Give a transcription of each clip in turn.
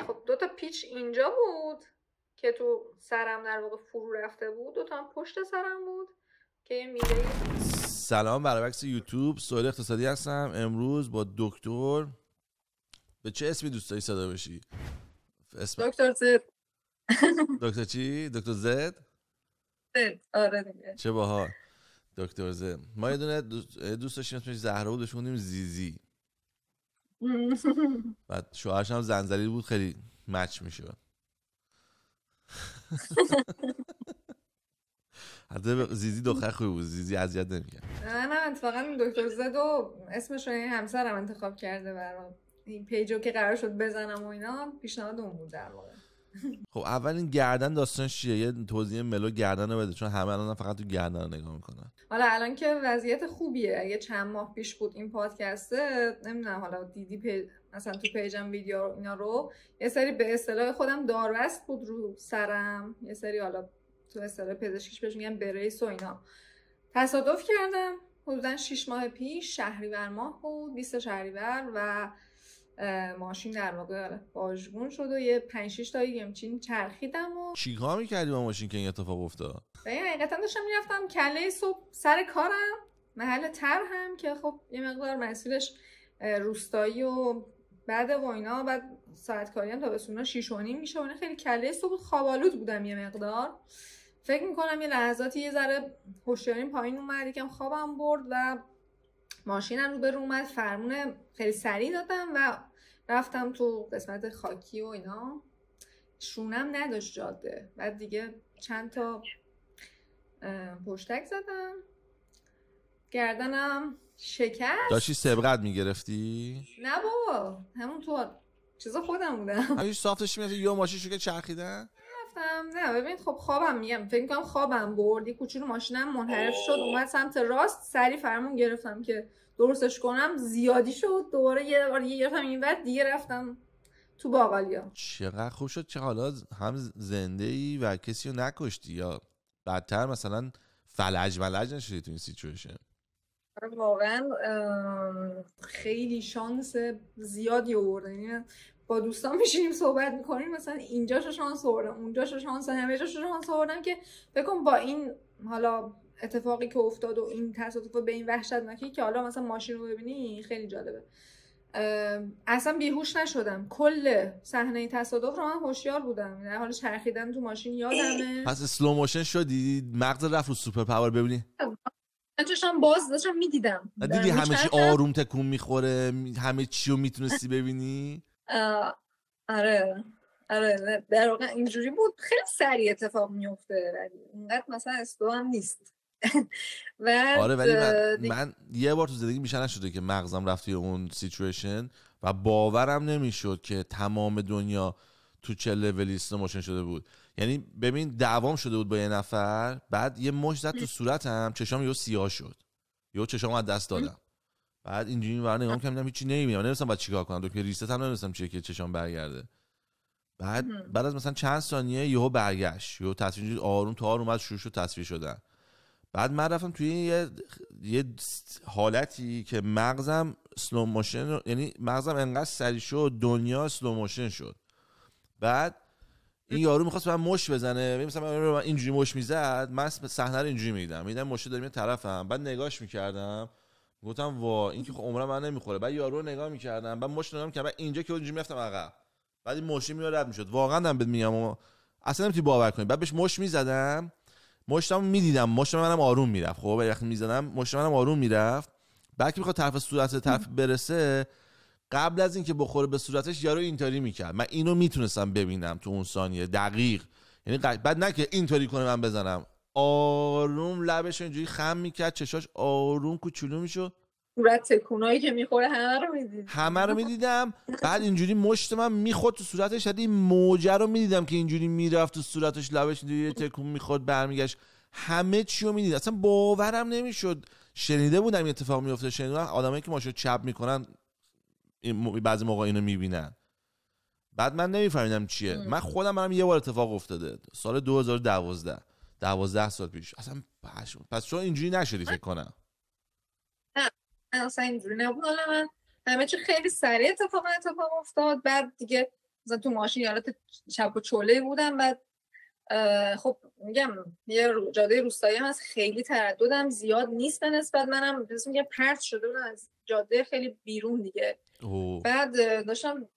خب 2 تا پیچ اینجا بود که تو سرم در واقع فرو رفته بود، 2 تا هم پشت سرم بود که یه میله. سلام، برعکس یوتیوب سهیل اقتصادی هستم. امروز با دکتر، به چه اسمی دوست داری صدا بشی؟ اسم دکتر زد. دکتر چی؟ دکتر زد؟ آره دیگه. چه باحال. دکتر زد. ما یه دونه دوست داشتیم اسمش زهرا بود، بهش گفتیم زیزی. بعد شوهرش هم زنجلیل بود، خیلی مچ میشد. حتی زیزی دختر خوبی بود، زیزی اذیت نمی‌کرد. نه اتفاقا دکتر زد و اسمش رو همسرم انتخاب کرده برام. این پیجو که قرار شد بزنم و اینا پیشنهاد اون بود در واقع. خب اول این گردن داستانش چیه؟ یه توضیح ملو گردن رو بده، چون همه الان فقط تو گردن رو نگاه میکنن. حالا الان که وضعیت خوبیه، اگه چند ماه پیش بود این پادکسته، نمیدونم حالا دیدی مثلا تو پیجم ویدیو اینا رو، یه سری به اصطلاح خودم داربست بود رو سرم، یه سری حالا تو اصطلاح پزشکیش بهش میگن بریس و اینا. تصادف کردم حدودا 6 ماه پیش، شهریور ماه بود، 20 شهریور، و ماشین در واقع واژگون شد و یه 5-6 تا همچین چرخیدم. و چیکار می‌کردی با ماشین که این اتفاق افتاد؟ حقیقتا داشتم میرفتم کله صبح سر کارم، محل تر هم که خب یه مقدار مسیرش روستایی و بعد و اینا، بعد ساعت کاری هم تابستونا 6:30 میشه و اینا، خیلی کله صبح خوابالود بودم یه مقدار. فکر میکنم یه لحظاتی یه ذره هوشیاریم پایین اومد، یکم خوابم برد و ماشینم رو به رو اومد، فرمون خیلی سریع دادم و رفتم تو قسمت خاکی و اینا. شونم نداشت جاده، بعد دیگه چند تا پشتک زدم، گردنم شکست. داشتی سبقت میگرفتی؟ نه بابا، همون تو چیزا خودم بودم. همین صافتش میاد یه ماشین شو که چرخیدن. رفتم، نه ببینید خب خوابم، میگم فکر کنم خوابم برد، یه کوچولو ماشینم منحرف شد اومد سمت راست، سری فرمون گرفتم که درستش کنم، زیادی شد، دوباره یه بار گرفتم این ور دیگه رفتم تو باقالیا. چقدر خوب شد، چه حالا هم زنده ای و کسی رو نکشتی، یا بدتر مثلا فلج نشدی تو این سیچویشن. واقعا خیلی شانس زیادی آوردم. یعنی با دوستان میشینیم صحبت میکنیم، مثلا اینجاشو شانس آوردم، اونجاشو شانس، همه جاشو شانس آوردم، که بگم با این حالا اتفاقی که افتاد و این تصادف به این وحشتناکی که حالا مثلا ماشین رو ببینی خیلی جالبه. اصلا بیهوش نشدم، کل صحنه تصادف رو من هوشیار بودم، در حال چرخیدن تو ماشین یادمه. پس اسلو موشن شدی، مغز رفت رو سوپر پاور ببینی؟ چشام باز داشتم میدیدم، دیدی همه چی آروم تکون میخوره، همه چی رو میتونستی ببینی. آره در واقع اینجوری بود، خیلی سریع اتفاق میفته، ولی اونقدر مثلا اسلو هم نیست. آره ولی من یه بار تو زندگی میشه نشده که مغزم رفت توی اون سیچویشن و باورم نمیشد که تمام دنیا تو چه لولی اسلو موشن شده بود. یعنی ببین دعوام شده بود با یه نفر، بعد یه مش زد تو صورتم، چشام یهو سیاه شد، یهو چشامو از دست دادم. بعد اینجوری ور نگاه می‌کردم هیچی نمی‌بینم، نمی‌دونستم بعد چیکار کنم، دکتر ریست هم نمی‌دونستم چیه که چشام برگرده. بعد از مثلا چند ثانیه یهو برگشت، یهو تصویر آروم تا آروم اومد، شروع شد تصویر شدن. بعد من رفتم توی یه حالتی که مغزم سلو موشن، یعنی مغزم انقدر سریع شد دنیا سلو موشن شد. بعد این یارو می‌خواست من مش بزنه، مثلا من اینجوری مش میزد، من صحنه رو اینجوری می‌دیدم مش داره میاد طرفم، بعد نگاش می‌کردم گفتم وا این که عمرم من نمیخوره. بعد یارو رو نگاه می‌کردم، بعد مش نگاه می‌کردم، بعد اینجا که اونجوری می‌رفتم عقب، بعد این مشی میاد رد می‌شد. واقعا من بهت میگم اصلا نمی‌تونی باور کنی. بعد بهش مش می‌زدم، مشتم می‌دیدم مشت منم آروم میرفت. خب وقتی می‌زدم مشت منم آروم میرفت. بعد که می‌خواد طرف صورت طرف برسه، قبل از اینکه بخوره به صورتش یارو اینطوری می‌کرد. من اینو میتونستم ببینم تو اون ثانیه دقیق. یعنی بعد نه که اینطوری کنه من بزنم، آروم لبش اینجوری خم می‌کرد، چشاش آروم کوچولو میشد، صورت تکونایی که میخوره همه رو میدیدم. بعد اینجوری مشت من میخورد تو صورتش، این موجه رو میدیدم که اینجوری میرفت تو صورتش، لبش اینجوری تکون میخورد برمیگشت، همه چی رو میدیدم. اصلا باورم نمیشد. شنیده بودم این اتفاق میفته، شنیده بودم آدمایی که ماشو چپ میکنن بعضی موقع اینو میبینن، بعد من نمیفهمیدم چیه. من خودم برام یه بار اتفاق افتاده سال 12 سال پیش. اصلا پس چون اینجوری نشدی فکر کنم. اصلا اینجوری نبود. من همه چی خیلی سریع اتفاق افتاد. بعد دیگه مثلا تو ماشین حالت چپ و چوله بودم. بعد خب میگم یه جاده روستایی هم هست، خیلی ترددم زیاد نیست به نسبت منم، مثلا میگم پرت شده بودم از جاده خیلی بیرون دیگه. بعد داشتم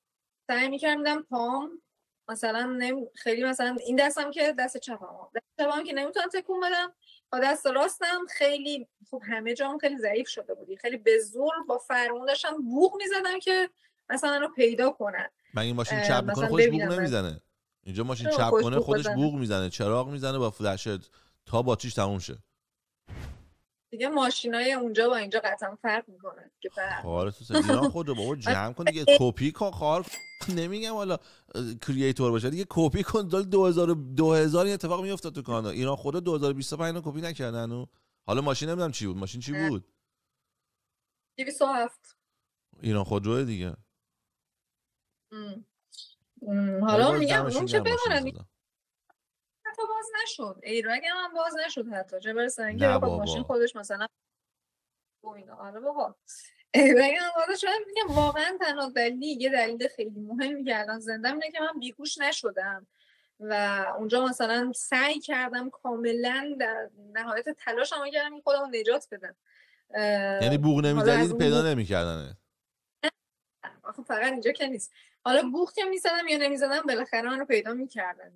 سعی میکردم پام مثلا خیلی مثلا این دستم که دست چپم که نمیتونم تکون بدم، با دست راستم خیلی خب همه جام خیلی ضعیف شده بودی، خیلی به زور با فرمون داشتم بوق میزدم که مثلا رو پیدا کنن. من این ماشین چپ میکنه خودش بوق نمیزنه، اینجا ماشین چپ کنه خودش بوق میزنه، چراغ میزنه با فلش تا باتریش تموم شه دیگه. ماشینای اونجا با اینجا قطعا فرق میکنه که خار تو ایران خود رو بابا جمع کن دیگه، کپی کن خار. نمیگم حالا کریئتور باشه دیگه، کپی کن. 2000 این اتفاق میافتاد تو کانادا. ایران خود 2025 کپی نکردن. حالا ماشین نمیدونم چی بود، ماشین چی بود؟ 207 ایران خودروه دیگه. حالا میگم اون که بمونه حتی باز نشد، ایرگ هم باز نشد حتی، چه برسه اینکه بخواد ماشین خودش مثلا اینا. آره بابا ایرگ هم باز شد. میگم واقعا تنها دلیل، یه دلیل خیلی مهمی که الان زندم اینه که من بیهوش نشدم و اونجا مثلا سعی کردم کاملا در نهایت تلاشم کردم که خودمو نجات بدم. یعنی بوق نمیزدید پیدا نمیکردنه؟ فقط اینجا که نیست، حالا بوق که میزدم یا نمیزدم بالاخره منو پیدا میکردن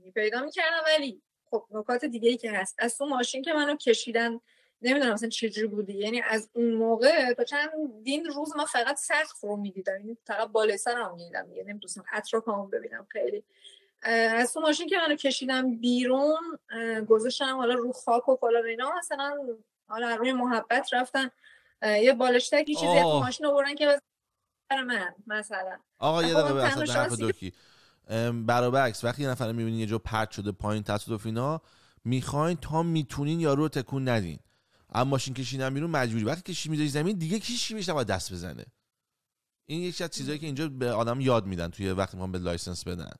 ولی خب نکات دیگه ای که هست، از تو ماشین که منو کشیدن نمیدونم مثلا چجوری بودی، یعنی از اون موقع تا چندین روز من فقط سقف رو میدیدم، یعنی فقط بالای سرم میدیدم دیگه، نمیتونستم اطرافمو ببینم. خیلی از تو ماشین که منو کشیدم بیرون گذاشتم حالا رو خاک و فلان اینا، مثلا حالا روی محبت رفتن یه بالشتکی چیزی تو ماشین آوردن که من مثلا آقا یه دقیقه اصلا حرف دوکی برعکس وقتی یه نفر میبینین یه جا پرت شده پایین تصادف اینا، میخواین تا میتونین یارو رو تکون ندین. اما ماشین کشیدن بیرون مجبوری، وقتی کشی میذاری زمین دیگه کیش میشه باید دست بزنه. این یکی از چیزایی که اینجا به آدم یاد میدن توی وقتی میخوان به لایسنس بدن.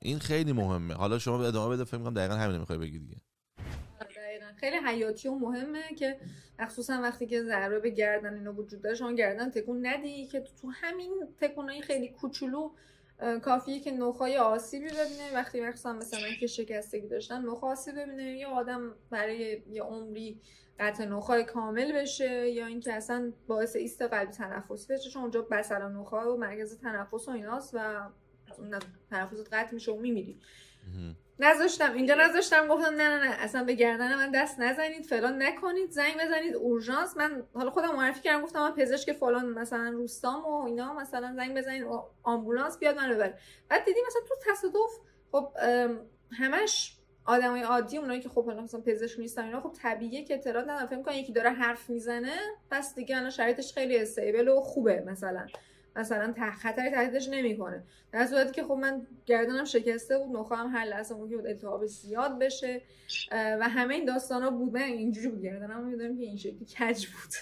این خیلی مهمه. حالا شما به ادامه بده، فکر می‌کنم دقیقاً همین میخوای بگی دیگه. خیلی حیاتی و مهمه که مخصوصا وقتی که ضربه به گردن اینا وجود داره شما گردن تکون ندی، که تو همین تکونای خیلی کوچولو کافیه که نخای آسیبی ببینه. وقتی مثلا که شکستگی داشتن نخ آسیب ببینه، یا آدم برای یه عمری قطع نخای کامل بشه، یا اینکه اصلا باعث ایست قلبی تنفسی بشه، چون اونجا بسل نخا و مرکز تنفس و ایناست و تنفست قطع میشه و میمیری. نذاشتم گفتم نه اصلا به گردن من دست نزنید، فلان نکنید، زنگ بزنید اورژانس. من حالا خودم معرفی کردم، گفتم من پزشک فلان مثلا روستام و اینا، مثلا زنگ بزنید آمبولانس بیاد منو ببره. بعد دیدیم مثلا تو تصادف خب همش آدمای عادی، اونایی که خب مثلا پزشک نیستن اینا، خب طبیعیه که اعتراض ندارن، فکر می‌کنن یکی داره حرف میزنه پس دیگه الان شرایطش خیلی استیبل و خوبه، مثلا خطری تهدیدش نمیکنه. در صورتی که خب من گردنم شکسته بود، نخاهم هر لحظه ممکن بود التهاب زیاد بشه و همه این داستانا بود. من اینجوری بود گردنم میدونم که این شکلی کج بود.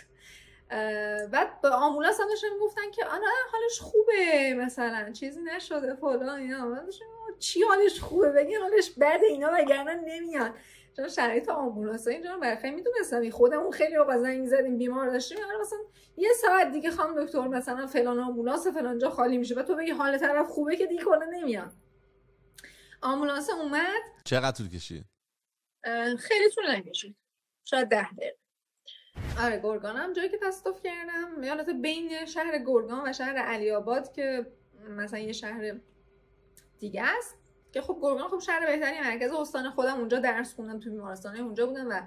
بعد به آمبولانس هم داشتن میگفتن که آره حالش خوبه، مثلا چیزی نشده فلان اینا. من داشتم چی حالش خوبه؟ بگین حالش بده، اینا وگرنه نمیان. چون شرایط آمبولانس اینجا رو برخی میدونستم، خودمون خیلی رو زنگ می‌زدیم بیمار داشتیم، مثلا یه ساعت دیگه خانم دکتر مثلا فلان آمبولانس فلان جا خالی میشه و تو بگی حال طرف خوبه که دیگه کلا نمیان. آمبولانس اومد. چقدر طول کشید؟ خیلی طول نکشید، شاید 10 دقیقه. آره گرگانم جایی که تصادف کردم یادت بین شهر گرگان و شهر علی آباد که مثلا یه شهر دیگه است که خب گرگان خب شهر بهتری، مرکز استان خودم اونجا درس خوندم، تو بیمارستانه اونجا بودم و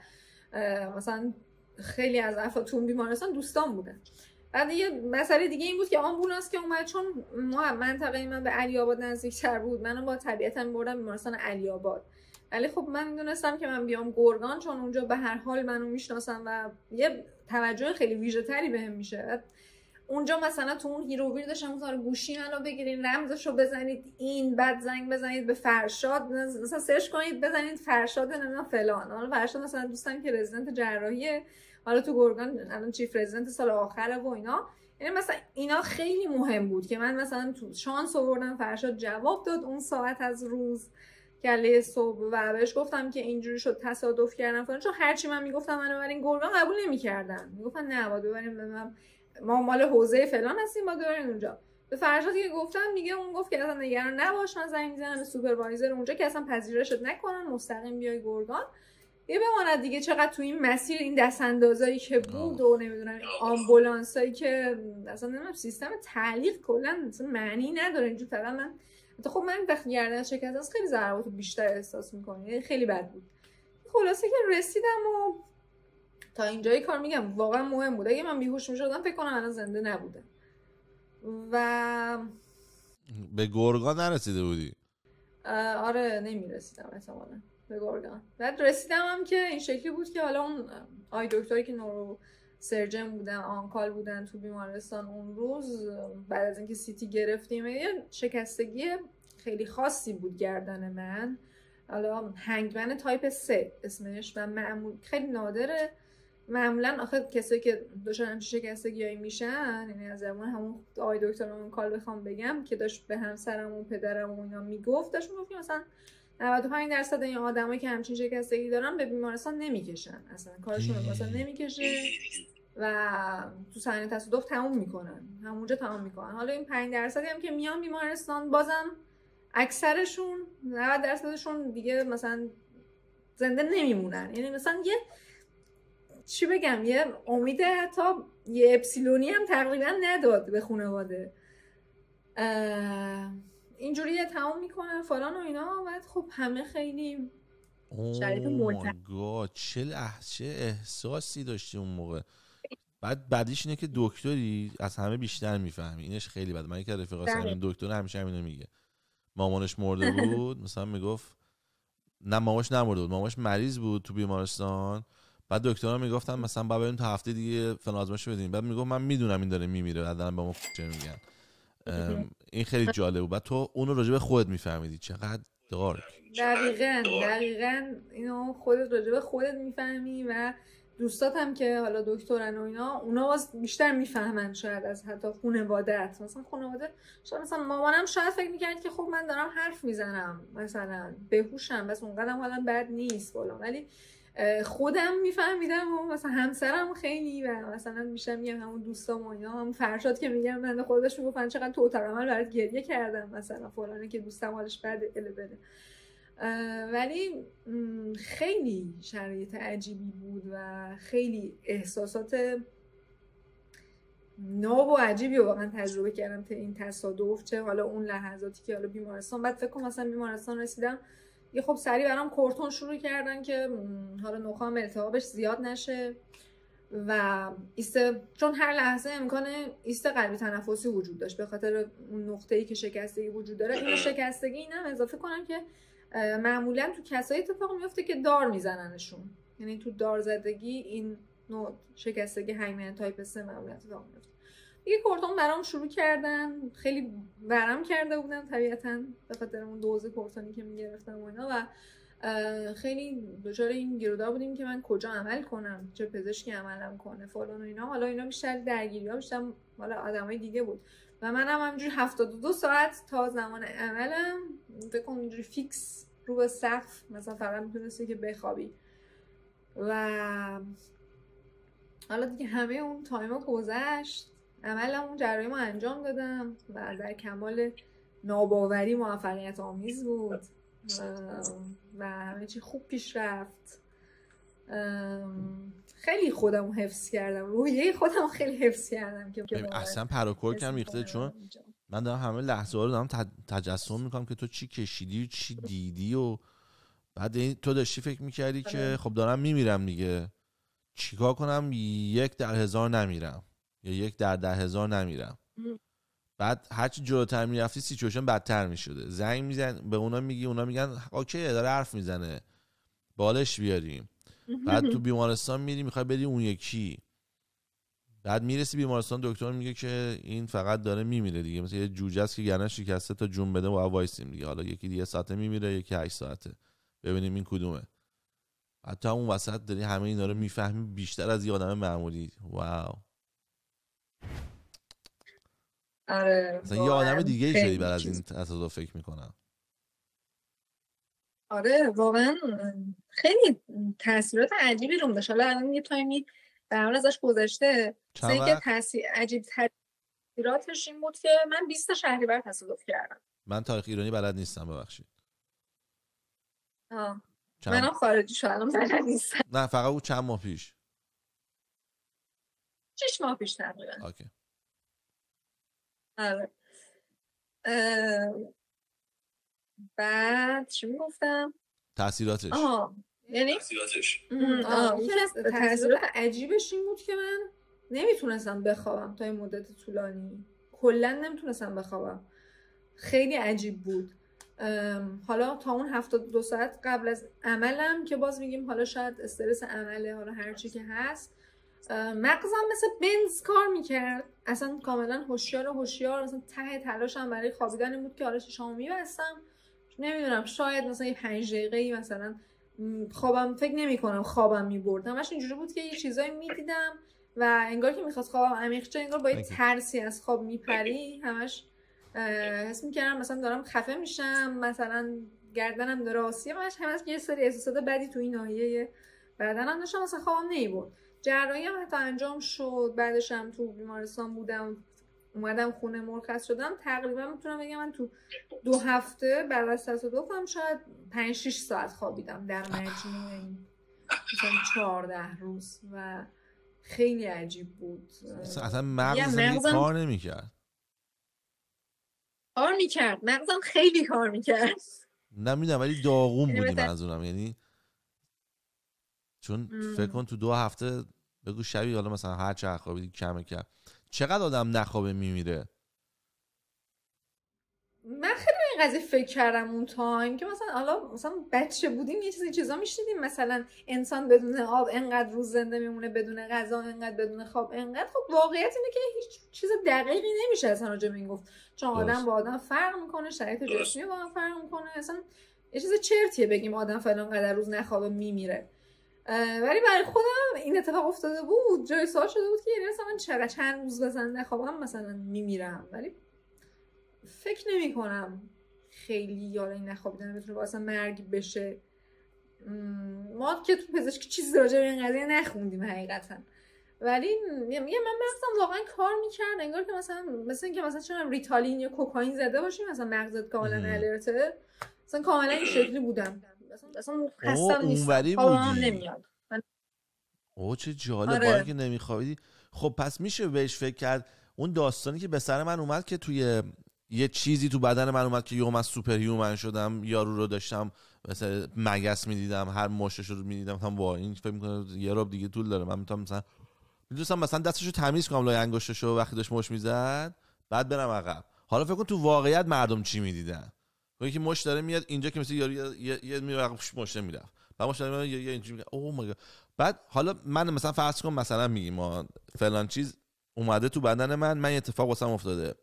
مثلا خیلی از افراد تو بیمارستان دوستان بودن. بعد یه مسئله دیگه این بود که آمبولانس که اومد، چون منطقه من به علی آباد نزدیک‌تر بود، منو با طبیعتاً بردم بیمارستان علی آباد. ولی خب من میدونستم که من بیام گرگان چون اونجا به هر حال منو میشناسم و یه توجه خیلی ویژه‌تری بهم میشه. اونجا مثلا تو اون هیروویر داشتم گفتم گوشی منو بگیرین رمزشو بزنید این، بعد زنگ بزنید به فرشاد، مثلا سرچ کنید بزنید فرشاد نمیدونم فلان. حالا فرشاد مثلا دوستم که رزیدنت جراحیه، حالا تو گرگان الان چیف رزیدنت سال آخره و اینا. یعنی مثلا اینا خیلی مهم بود که من مثلا تو شانس آوردم فرشاد جواب داد اون ساعت از روز کله صبح و بهش گفتم که اینجوری شد تصادف کردم فلان، چون هرچی من میگفتم منو ببرین گرگان قبول نمی‌کردن، میگفتن نه باید ببریم ما مال حوزه فلان هستیم ما داریم اونجا. به فرشاد که گفتم دیگه اون گفت که اصلا نگران نباش، من زنگ میزنم به سوپروایزر اونجا که اصلا پذیرشت نکنن، مستقیم بیای گرگان یه بماند دیگه. چقدر تو این مسیر این دست اندازایی که بود و نمیدونم آمبولانسایی که اصلا نمیدونم سیستم تعلیق کلا اصلا معنی نداره اینجور. فقط من خب من وقتی گردن شکست است خیلی ضرباتو بیشتر احساس میکنی، خیلی بد بود. خلاصه که رسیدم و تا اینجای کار میگم واقعا مهم بود. اگه من بیهوش میشدم فکر کنم الان زنده نبودم. و به گرگان نرسیده بودی؟ آره نمیرسیدم احتمالاً به گرگان. بعد رسیدم هم که این شکلی بود که حالا اون آی دکتری که نورو سرجن بودن آنکال بودن تو بیمارستان اون روز بعد از اینکه سیتی گرفتیم یه شکستگی خیلی خاصی بود گردن من، حالا هنگمن تایپ 3 اسمش و معمول خیلی نادره. معمولا آخه کسایی که دچار همچین شکستگیایی میشن، یعنی از زمان همون آقای دکتر اون کال بخوام بگم که داشت به همسرم و پدرم و اینا میگفت، داشت میگفت مثلا 95% این آدمایی که همچین شکستگی دارن به بیمارستان نمیکشن، اصلا کارشون رو مثلا نمیکشه و تو صحنه تصادف تموم میکنن، همونجا تمام میکنن. حالا این 5% هم که میان بیمارستان بازم اکثرشون 90%شون دیگه مثلا زنده نمیمونن. یعنی مثلا یه چی بگم، یه امید حتی یه اپسیلونی هم تقریبا نداد به خانواده. اینجوری تمام میکنن فلان و اینا. بعد خب همه خیلی شریف ملتهب. چه احساسی داشتی اون موقع. بعد بعدیش اینه که دکتری از همه بیشتر میفهمی، اینش خیلی بده. من یک رفیق هستم دکتر همیشه همینو میگه. مامانش مرده بود مثلا میگفت نه مامانش نمرده بود، مامانش مریض بود تو بیمارستان. بعد دکترها میگفتن مثلا بعد بریم تا هفته دیگه فلان آزمایش بدیم. بعد میگفت من میدونم این داره میمیره، بعدن به ما چه میگن. این خیلی جالب بود. بعد تو اونو راجع به خودت میفهمیدی. چقدر دارک. دقیقاً اینو خودت راجع به خودت میفهمی و دوستات هم که حالا دکترن و اینا اونا بیشتر میفهمن شاید از حتی خانواده‌ات. مثلا خانواده شاید مثلا مامانم شاید فکر می‌کرد که خب من دارم حرف میزنم مثلا بهوشم بس اونقدرم حالا بد نیست بالا، ولی خودم میفهمیدم و مثلا همسرم خیلی و مثلا میشم میگم همون دوستام و اینا، هم فرشاد که میگم من خودش میگفتن چقدر تو عمل برات گریه کردم مثلا فلانه که دوستم حالش بده بده. ولی خیلی شرایط عجیبی بود و خیلی احساسات ناب و عجیبی واقعا تجربه کردم تا این تصادف. چه حالا اون لحظاتی که حالا بیمارستان، بعد فکر کنم مثلا بیمارستان رسیدم یه خب سریع برام کورتون شروع کردن که حالا نخام التهابش زیاد نشه و چون هر لحظه امکان ایست قلبی تنفسی وجود داشت به خاطر اون نقطه‌ای که شکستگی وجود داره. این شکستگی اینم اضافه کنم که معمولا تو کسایی اتفاق میفته که دار میزننشون، یعنی تو دار زدگی این نوع شکستگی هنگمن تایپ 3 معمولا اتفاق میفته. یه کورتون برام شروع کردن، خیلی ورم کرده بودم طبیعتاً به خاطر اون دوز کورتونی که میگرفتم و اینا و خیلی دچار این گیرودار بودیم که من کجا عمل کنم، چه پزشکی عملم کنه فلان و اینا. حالا اینا بیشتر درگیری‌ها بیشتر حالا آدمای دیگه بود و منم همینجوری 72 ساعت تا زمان عملم فکر کنم اینجوری فیکس رو به سقف مثلا فقط میتونستی که بخوابی و حالا دیگه همه اون تایما گذشت. عملم اون جراحی ما انجام دادم و در کمال ناباوری موفقیت آمیز بود و همه چی خوب پیش رفت. خیلی خودمو حفظ کردم، روحیه خودمو خیلی حفظ کردم که اصلا پراکورکم ریخته، چون من دارم همه لحظه ها رو دارم تجسم میکنم که تو چی کشیدی و چی دیدی و بعد تو داشتی فکر میکردی که خب دارم میمیرم دیگه، چیکار کنم 1 در 1000 نمیرم یا 1 در 10,000 نمیرم. بعد هرچی جلوتر میرفتی سیچویشن بدتر میشده. زنگ میزن به اونا میگی، اونا میگن اوکی داره حرف میزنه بالش بیاریم. بعد تو بیمارستان میری میخوای بری اون یکی، بعد میرسی بیمارستان دکتر میگه که این فقط داره میمیره دیگه، مثلا یه جوجه است که گردنش شکسته تا جون بده و وایسیم دیگه، حالا یکی دیگه ساعته میمیره یکی 8 ساعته، ببینیم این کدومه. حتی اون وسط داری همه اینا رو میفهمی بیشتر از یه آدم معمولی. واو. آره مثلا یه آدم دیگه ای شدی بعد از این تصادف فکر میکنم. آره واقعا خیلی تاثیرات عجیبی رو داشت. حالا الان یه تایمی برام ازش گذشته، چند وقت؟ تاثیر عجیب تر تاثیراتش این بود که من 20 شهریور تصادف کردم. من تاریخ ایرانی بلد نیستم، ببخشید. منم خارجی شدم بلد نیستم. نه فقط او چند ماه پیش. 6 ماه پیش تقریبا. اوکی. آره. بعد چی میگفتم؟ تاثیراتش. یعنی تاثیراتش. یکی از تاثیرات عجیبش این بود که من نمیتونستم بخوابم تا این مدت طولانی. کلا نمیتونستم بخوابم. خیلی عجیب بود. حالا تا اون 72 ساعت قبل از عملم که باز میگیم حالا شاید استرس عمله، حالا هر چی که هست، مغزم مثل بنز کار میکرد. اصلا کاملا هوشیار. مثلا ته تلاشم برای خوابیدن این بود که حالا چشامو میبستم، نمیدونم شاید مثلا 5 دقیقه‌ای مثلا خوابم، فکر نمی‌کنم خوابم می‌برد. همش اینجوری بود که یه چیزایی می‌دیدم و انگار که می‌خواست خوابم عمیق شه، انگار با یه ترسی از خواب میپری. همش حس می‌کردم مثلا دارم خفه میشم، مثلا گردنم داره آسیه، همش یه سری احساسات بدی تو این ناحیه بدنم داشتم، مثلا خوابم نمی‌برد. جراحی هم حتی انجام شد، بعدش هم تو بیمارستان بودم، اومدم خونه مرخص شدم. تقریبا میتونم بگم من تو 2 هفته بعد از تصادفم شاید 5-6 ساعت خوابیدم در مجموع این مثلا 14 روز و خیلی عجیب بود. اصلا مغزم کار نمیکرد. کار میکرد، مغزم خیلی کار میکرد. نمیدونم ولی داغون بودی منظورم، یعنی چون فکر کن تو 2 هفته بگو شبی حالا مثلا هر چقدر خوابیدی کمه کرد. چقدر آدم نخوابه میمیره؟ من خیلی به این قضیه فکر کردم اون تایم که مثلا بچه بودیم یه چیزا میشنیدیم، مثلا انسان بدون آب انقدر روز زنده میمونه، بدون غذا انقدر، بدون خواب انقدر. خب واقعیت اینه که هیچ چیز دقیقی نمیشه اصلا راجع به این گفت، چون آدم با آدم فرق میکنه، شرایط جسمی با آدم فرق میکنه. اصلا یه چیز چرتیه بگیم آدم فلان قدر روز نخوابه میمیره. ولی برای خودم این اتفاق افتاده بود، جای سوال شده بود که یعنی مثلا من چند روز بزن نخوابم مثلا میمیرم. ولی فکر نمی کنم خیلی یالا این نخوابیدن بتونه واسه مرگ بشه. ما که تو پزشکی چیزی راجع به این قضیه نخوندیم حقیقتا، ولی من مغزم واقعا کار میکرد، انگار که مثلا اینکه مثلا چون ریتالین یا کوکائین زده باشی مثلا مغزت کاملا الرته، مثلا کاملا این شکلی بودم، اصلا خستم نیستم، خوابم نمیاد. چه جالب. باری که نمیخوابیدی. خب پس میشه بهش فکر کرد اون داستانی که به سر من اومد که توی یه چیزی تو بدن من اومد که یوم از سوپر هیومن شدم، یارو رو داشتم مثلا مگس میدیدم، هر مشتش رو میدیدم، مثلا وا این فکر میکنه یه رب دیگه طول داره، من میتونم مثلا دستشو تمیز کنم لای انگشتشو وقتی داشت مش میزد بعد برم عقب. حالا فکر کن تو واقعیت مردم چی میدیدن؟ یکی مش داره میاد اینجا که مثلا یارو یه میره مش نمیرفت، بعد مش داره یه اینجوری میگه اوه مای گاد. بعد حالا من مثلا فرض کن مثلا میگیم ما فلان چیز اومده تو بدن من یه اتفاق واسم افتاده،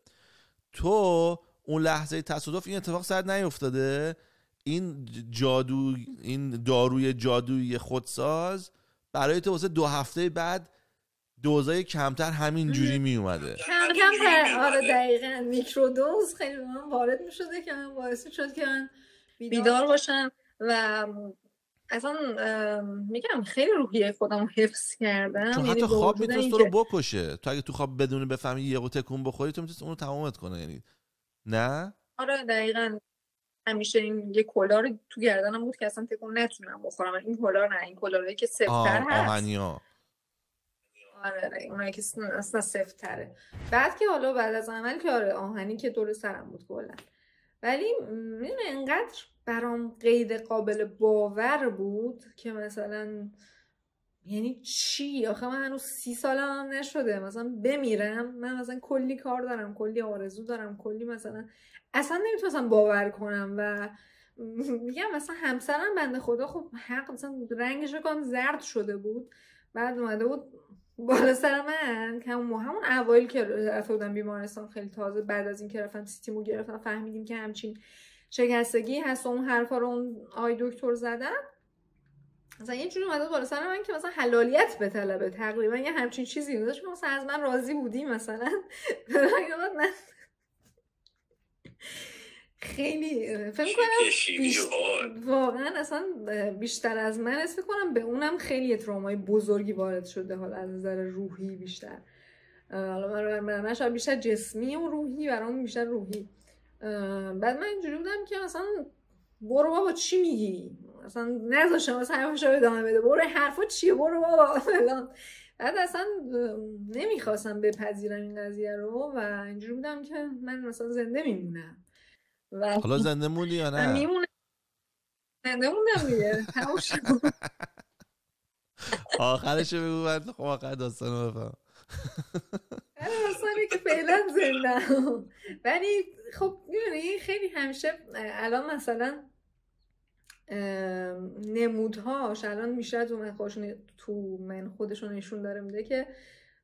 تو اون لحظه تصادف این اتفاق سر نیفتاده، این داروی جادویی خودساز برای تو واسه 2 هفته بعد دوزای کمتر همین جوری می اومده. کمتر. آره دقیقاً میکرودوز خیلی به من وارد می شده که من باعث شد که من بیدار باشم و اصلا میگم خیلی روحیه خودم رو حفظ کردم. چون حتی خواب میتونست تو رو بکشه، تو اگه تو خواب بدون بفهمی یهو تکون بخوری تو میتونست اونو تمامت کنه، یعنی نه؟ آره دقیقاً. همیشه این یه کلار تو گردنم بود که اصلا تکون نتونم بخورم. این کلار نه، این کلاره که سفت‌تر هست. آهنیا. آره اونایی که اصلا سفت‌تره. بعد که حالا بعد از عمل که آره آهنی که دور سرم بود کلا. ولی میدونی انقدر برام غیر قابل باور بود که مثلا یعنی چی؟ آخه من هنوز 30 سالم هم نشده مثلا بمیرم، من مثلا کلی کار دارم، کلی آرزو دارم، کلی مثلا اصلا نمیتونستم باور کنم. و میگم مثلا همسرم بنده خدا خب حق مثلا رنگش رو زرد شده بود، بعد اومده بود بالا سر من که همون اوایل که رفته بودم بیمارستان، خیلی تازه بعد از این که رفتم سیتیمو گرفتم فهمیدیم که همچین شکستگی هست و اون حرفا رو اون آی دکتر زدن. مثلا یه جوری اومده بالا سر من که مثلا حلالیت به طلبه، تقریبا یه همچین چیزی داشت، مثلا از من راضی بودی مثلا. من خیلی فکر کنم واقعا اصلا بیشتر از من فکر کنم به اونم خیلی ترومای بزرگی وارد شده، حالا از نظر روحی بیشتر. من شاید بیشتر جسمی و روحی، برام بیشتر روحی. بعد من اینجوری بودم که مثلا برو بابا چی میگی، مثلا نذاشتم مثلا حرفشو ادامه بده، برو حرفا چیه برو بابا فلان. بعد اصلا نمیخواستم بپذیرم این قضیه رو و اینجوری بودم که من مثلا زنده میمونم. حالا زنده موندی یا نه؟ میمونم، زنده موندم دیگه، تموم شد. آخرش بگو بعد خب آخر داستانو بفهم. داستانی که فعلا زنده. ولی خب میدونی خیلی همیشه الان مثلا نمودهاش الان میشه تو من خودشون نشون داره میده که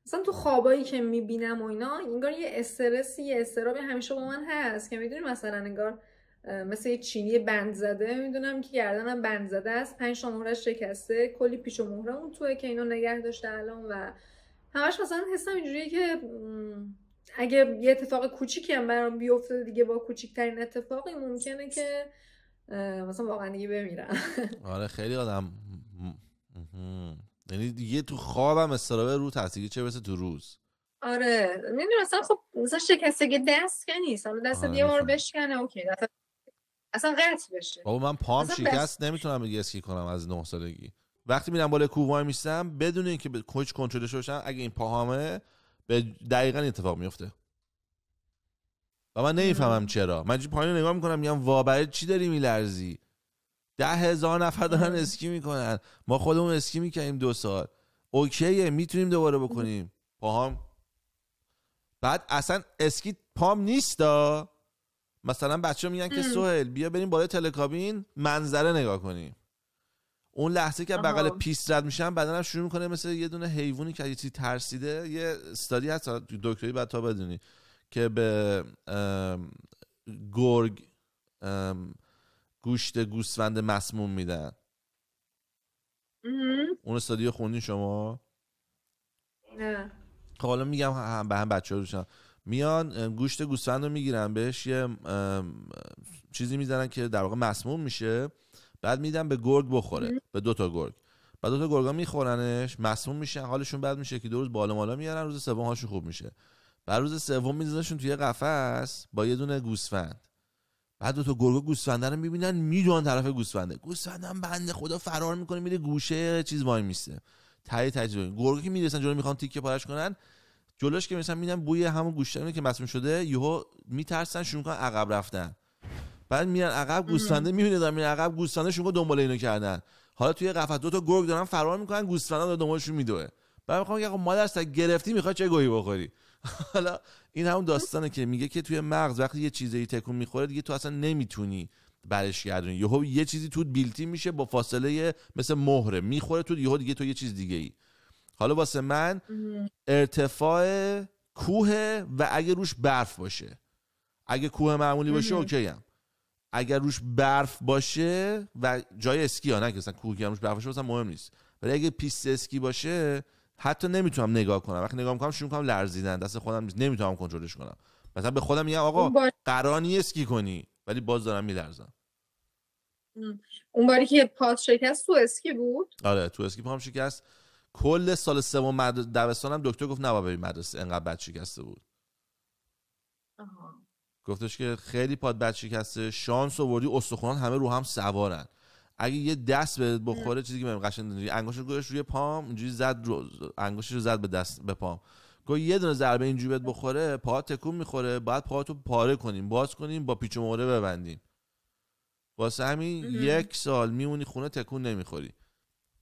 مثلا تو خوابایی که میبینم و اینا انگار یه استرسی، یه استرابی همیشه با من هست که میدونی مثلا انگار مثل یه چینی بند زده، میدونم که گردنم بند زده است، 5 تا مهرش شکسته، کلی پیچ و مهره اون توئه که اینو نگه داشته الان و همش مثلا حسم اینجوریه که اگه یه اتفاق کوچیکی هم برام بیفته دیگه با کوچیکترین اتفاقی ممکنه که مثلا واقعا دیگه بمیرم. آره خیلی آدم یعنی دیگه تو خوابم استرابه رو تاثیر چه برسه تو روز. آره میدونی مثلا خب مثلا شکستگی دست که نیست، حالا دست یه بار بشکنه اوکی اصلا قطع بشه. بابا من پام شکست نمیتونم دیگه اسکی کنم از 9 سالگی. وقتی میرم بالا کوه وای میستم بدون اینکه کوچ کنترلش باشم، اگه این پاهامه به دقیقاً اتفاق میفته و من نمیفهمم چرا. من پایین نگاه میکنم میگم وا برای چی داری میلرزی؟ 10,000 نفر دارن اسکی میکنن، ما خودمون اسکی میکنیم 2 سال اوکیه میتونیم دوباره بکنیم. پاهام بعد اصلا اسکی پام نیستا. مثلا بچه‌ها میگن که سهیل بیا بریم بالای تلکابین منظره نگاه کنیم. اون لحظه که بغل پیست رد میشم بدنم شروع میکنه مثل یه دونه حیوانی که یه چیزی ترسیده. یه استادی هست دکتری بعد تا بدونی که به گرگ گوشت گوسفند مسموم میدن. اون استادی خوندین شما؟ نه. خب حالا میگم به هم بچه‌ها روشن میان گوشت گوسفند رو میگیرن بهش یه چیزی میزنن که در واقع مسموم میشه، بعد میدن به گرگ بخوره، به 2 تا گرگ. بعد 2 تا گرگا میخورنش، مسموم میشن، حالشون بد میشه که 2 روز بالا مالا میارن، روز سوم هاشون خوب میشه. بعد روز سوم میذارنشون توی قفس با یه دونه گوسفند. بعد 2 تا گرگا گوسفنده رو میبینن میدونن طرف گوسفنده. گوسفندم بنده خدا فرار میکنه میره گوشه چیز وای میسته. گرگا که میرسن جلو میخوان تیکه پارش کنن، جلوش که مثلا میبینن بوی همون گوشتایی که مسموم شده، یهو میترسن شروع کنن عقب رفتن. بعد میرن عقب، گوسفنده میبینه دارن میرن عقب، گوسفنده شروع دنبال اینو کردن. حالا توی قفس 2 تا گرگ دارن فرار میکنن، گوسفنده داره دنبالشون میدوه. بعد میخوام بگم مادر سگ گرفتی میخوای چه گویی بخوری. حالا این همون داستانه که میگه که توی مغز وقتی یه چیزی تکون میخوره دیگه تو اصلا نمیتونی برش گردونی. یهو یه چیزی تو بیلتی میشه با فاصله مثل مهره میخوره تو، یهو دیگه تو یه چیز دیگه ای. حالا واسه من ارتفاع کوه و اگه روش برف باشه، اگه کوه معمولی باشه اوکی ام. اگر روش برف باشه و جای اسکی ها، نه که مثلا کوه که روش برف باشه مثلا مهم نیست، ولی اگه پیست اسکی باشه حتی نمیتونم نگاه کنم. وقتی نگاه میکنم شروع میکنم لرزیدن، دست خودم نمیتونم کنترلش کنم. مثلا به خودم میگم آقا قرار نیست اسکی کنی، ولی باز دارم میلرزم. اون باری که پات شکست تو اسکی بود؟ آره تو اسکی پام شکست. کل سال سوم دبستانم دکتر گفت نباید بری مدرسه انقدر بد شکسته بود. گفتش که خیلی پات بد شکسته، شانس آوردی استخوان همه رو هم سوارن، اگه یه دست بهت بخوره چیزی که من قشنگ انگشتش گذاشت روی پام اینجوری زد رو انگشتش رو زد به دست به پام، گفت یه دونه ضربه اینجوری بهت بخوره پاهات تکون میخوره، بعد پاهاتو پاره کنیم باز کنیم با پیچ و مهره ببندیم. واسه همین 1 سال میمونی خونه تکون نمیخوری.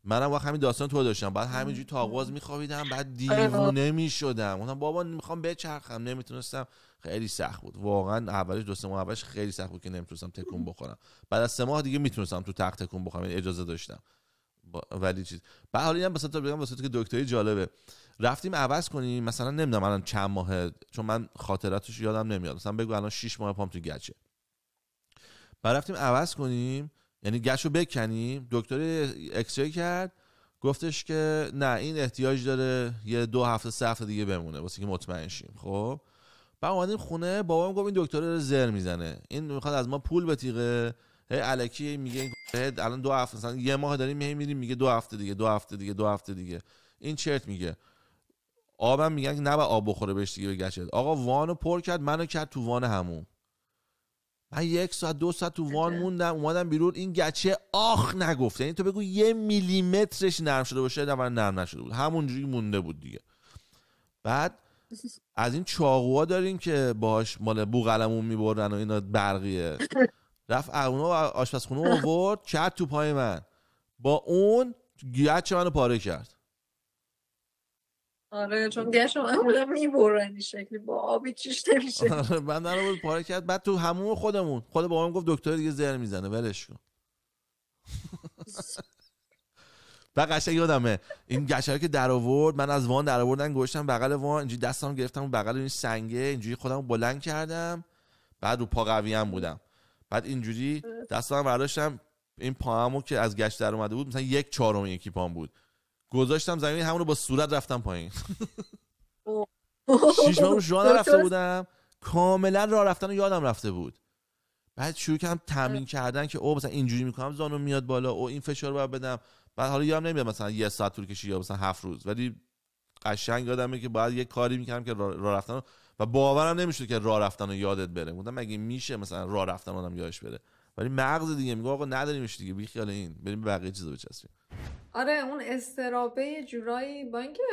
منم وقت همین داستان تو داشتم، بعد همینجوری تاقواز میخوابیدم، بعد دیوونه میشدم، گفتم بابا میخوام بچرخم، نمیتونستم. خیلی سخت بود واقعا. اولش 2-3 ماه اولش خیلی سخت بود که نمیتونستم تکون بخورم. بعد از 3 ماه دیگه میتونستم تو تخت تکون بخورم، اجازه داشتم. ولی چیز بعد حالا اینم واسه تو بگم واسه تو که دکتری جالبه، رفتیم عوض کنیم مثلا نمیدونم الان چند ماهه چون من خاطراتش یادم نمیاد، مثلا بگو الان 6 ماه پام تو گچه. بعد رفتیم عوض کنیم یعنی گچو بکنیم، دکتر اکس‌ری کرد گفتش که نه این احتیاج داره یه 2 هفته 3 هفته دیگه بمونه واسه که مطمئن شیم. خب بعد اومدیم خونه، بابام گفت این دکتر رو زر میزنه، این میخواد از ما پول بتیغه، هی الکی میگه الان 2 هفته مثلا 1 ماه داریم میریم میگه 2 هفته دیگه 2 هفته دیگه 2 هفته دیگه، این چرت میگه. آبم میگن که نباید آب بخوره بهش دیگه به گچت. آقا وانو پر کرد، منو کرد تو وان همون. من 1 ساعت 2 ساعت تو وان موندم، اومدم بیرون، این گچه آخ نگفت. یعنی تو بگو 1 میلیمترش نرم شده باشه، نرم نشده بود، همونجوری مونده بود دیگه. بعد از این چاقوها داریم که باهاش مال بوقلمون میبرن و اینا برقیه، رفت اونو آشپزخونه آورد کرد تو پای من، با اون گچ منو پاره کرد. آره چون گچ معمولا میبرن این شکلی، با آبی چیش نمیشه. آره بندن رو پاره کرد. بعد تو همون خودمون خود بابام گفت دکتر دیگه زهر میزنه ولش کن. بعد قشنگ یادمه این گچه که در آورد، من از وان در آوردن گوشتم بغل وان، اینجوری دستم گرفتم و بغل این سنگه اینجوری خودمو بلند کردم، بعد رو پا قوی هم بودم، بعد اینجوری دستم برداشتم، این پاهمو که از گچ در اومده بود مثلا 1/4 یکی پام بود، گذاشتم زمین، همون رو با صورت رفتم پایین. 6 ماه روش راه نرفته بودم، کاملا راه رفتن رو یادم رفته بود. بعد شروع کردم تمرین کردن که او مثلا اینجوری میکنم زانو میاد بالا، او این فشار رو باید بدم. بعد حالا یادم نمیاد مثلا 1 ساعت طول کشید یا مثلا 7 روز، ولی قشنگ یادمه که باید یه کاری میکردم که راه رفتن رو، و باورم نمیشد که راه رفتن رو یادت بره. گفتم مگه میشه مثلا راه رفتن آدم یادش بره؟ ولی مغز دیگه میگه آقا نداریمش دیگه، بی خیال این، بریم بقیه چیزا بچسبیم. آره اون استرابه جورایی، با اینکه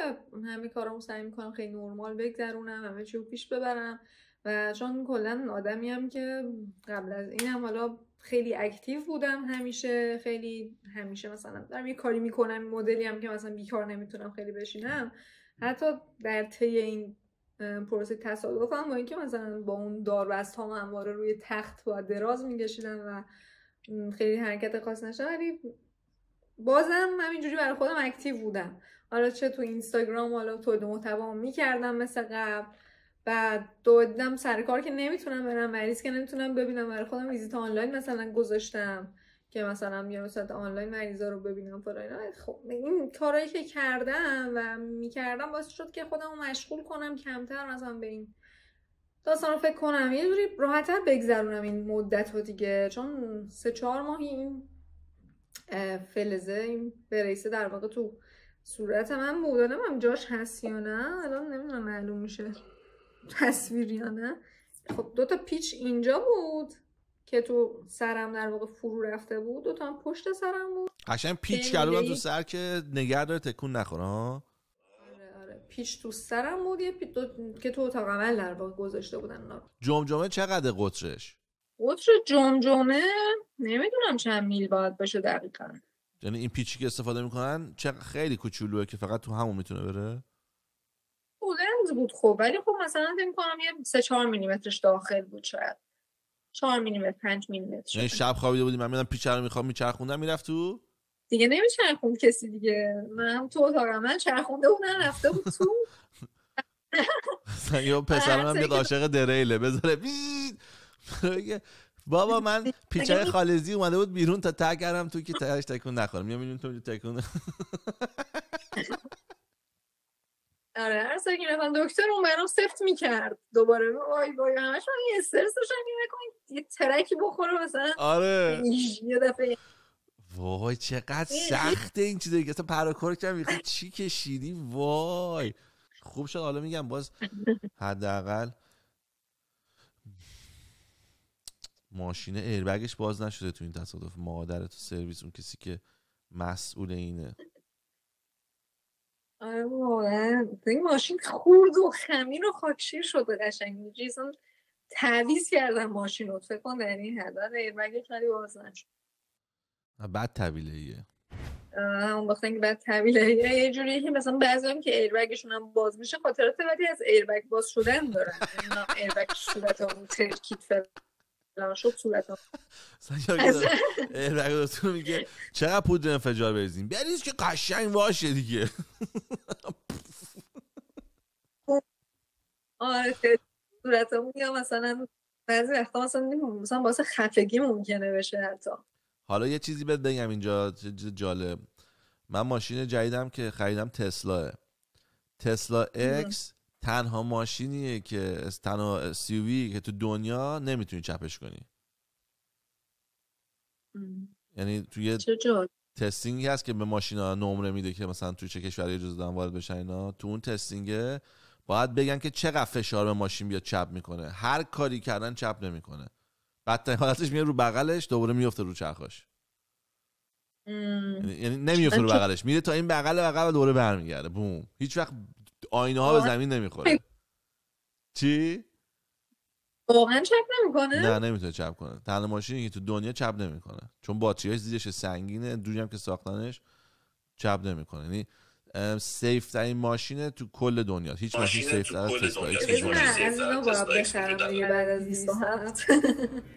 همه کارامو سعی میکنم خیلی نرمال بگذرونم، همه چیو پیش ببرم، و چون کلا آدمیم که قبل از اینم حالا خیلی اکتیو بودم، همیشه مثلا دارم یه کاری میکنم، مدلی هم که مثلا بیکار نمیتونم خیلی بشینم. حتی در طی این پروسه تصادفم با اینکه مثلا با اون داربست ها همواره روی تخت با دراز میکشیدم و خیلی حرکت خاص نشدم، ولی بازم همینجوری برای خودم اکتیو بودم. حالا چه تو اینستاگرام حالا تولید محتوا میکردم مثل قبل، بعد دویدم سر کار که نمیتونم برم، مریض که نمیتونم ببینم، برای خودم ویزیت آنلاین مثلا گذاشتم که مثلا یه ساعت آنلاین مریضا رو ببینم فلان. خب این کارهایی که کردم و میکردم باعث شد که خودم رو مشغول کنم، کمتر مثلا به این داستان رو فکر کنم، یه جوری راحت‌تر بگذرونم این مدت رو دیگه. چون 3-4 ماهی این فلزه، این بریسه در واقع تو صورت من بود، نمیدونم جاش هست یا نه، الان نمیدونم معلوم میشه تصویر یا نه. خب 2 تا پیچ اینجا بود که تو سرم در واقع فرو رفته بود، 2 تا هم پشت سرم بود. قشنگ پیچ کردم تو سر که نگه داره تکون نخوره ها. آره پیچ تو سرم بود، که تو اتاق عمل در واقع گذاشته بودن اونا. جمجمه چقدر قطرش؟ قطر جمجمه نمیدونم چند میل باید باشه دقیقاً. یعنی این پیچی که استفاده میکنن خیلی کوچولوئه که فقط تو همون میتونه بره؟ لنز بود خب، ولی خب مثلا فکر می‌کنم یه 3-4 میلیمترش داخل بود، شاید 4 میلیمتر 5 میلیمتر. یعنی شب خوابیده بودیم من میدم پیچ رو میخوام میچرخوندم میرفت تو دیگه نمیچرخوند کسی دیگه، من تو اتاق من چرخونده بودن رفته بود تو. مثلا یه پسرم هم بیاد عاشق دریله بذاره بابا من پیچای خالزی اومده بود بیرون تا تک کردم تو که تهش تکون نخورم، یا میدون تو تکون. آره هر سال که رفتم دکتر اون برام سفت میکرد دوباره، وای همش من یه استرس داشتم یه ترکی بخوره مثلا. آره یه دفعه وای چقدر سخته این چیزایی که اصلا پراکار کردم میخوای چی کشیدی. وای خوب شد حالا میگم باز حداقل ماشین ایربگش باز نشده تو این تصادف. مادر تو سرویس اون کسی که مسئول اینه. آره واقعا این ماشین خورد و خمیر و خاکشیر شده قشنگ، اینجوری اصلا تعویض کردن ماشین رو، فکر کن در این حد ایربگش ولی باز نشد. بد طویله‌ایه همون وقتی که بعد طویله‌ایه یه جوریه که مثلا بعضیام که ایربگشون هم باز میشه خاطرات بدی از ایربگ باز شدن دارن. اینا ایربگ صورتمون ترکید فلان شد صورتم. ایربگ دوستون میگه چقدر پودر انفجار بریزیم بریز که قشنگ باشه دیگه. آره صورتمون یا مثلا بعضی وقتا مثلا واسه خفگی ممکنه بشه حتی. حالا یه چیزی بهت بگم اینجا جالب، من ماشین جدیدم که خریدم تسلا اکس تنها ماشینیه که تنها سیوی که تو دنیا نمیتونی چپش کنی. یعنی توی تستینگی هست که به ماشینا نمره میده که مثلا تو چه کشوری اجازه دارن وارد بشن اینا. تو اون تستینگ باید بگن که چقدر فشار به ماشین بیاد چپ میکنه. هر کاری کردن چپ نمیکنه. بدترین حالتش میاد رو بغلش، دوباره میفته رو چرخش. یعنی نمیفته رو بغلش، میره تا این بغل و دوباره برمیگرده. بوم. هیچ وقت آینه ها به زمین نمیخوره. چی؟ واقعا چپ نمیکنه؟ نه نمیتونه چپ کنه. تنها ماشینی که تو دنیا چپ نمیکنه، چون باتریاش زیرش سنگینه، جوری هم که ساختنش چپ نمیکنه. یعنی سیف ترین ماشینه تو کل دنیا. هیچ ماشین سیف تر از تسلا ایکس از اینا باید بخرم دیگه بعد از 27.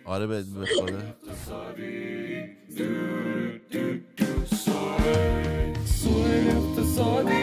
آره به خدا. سوی اقتصادی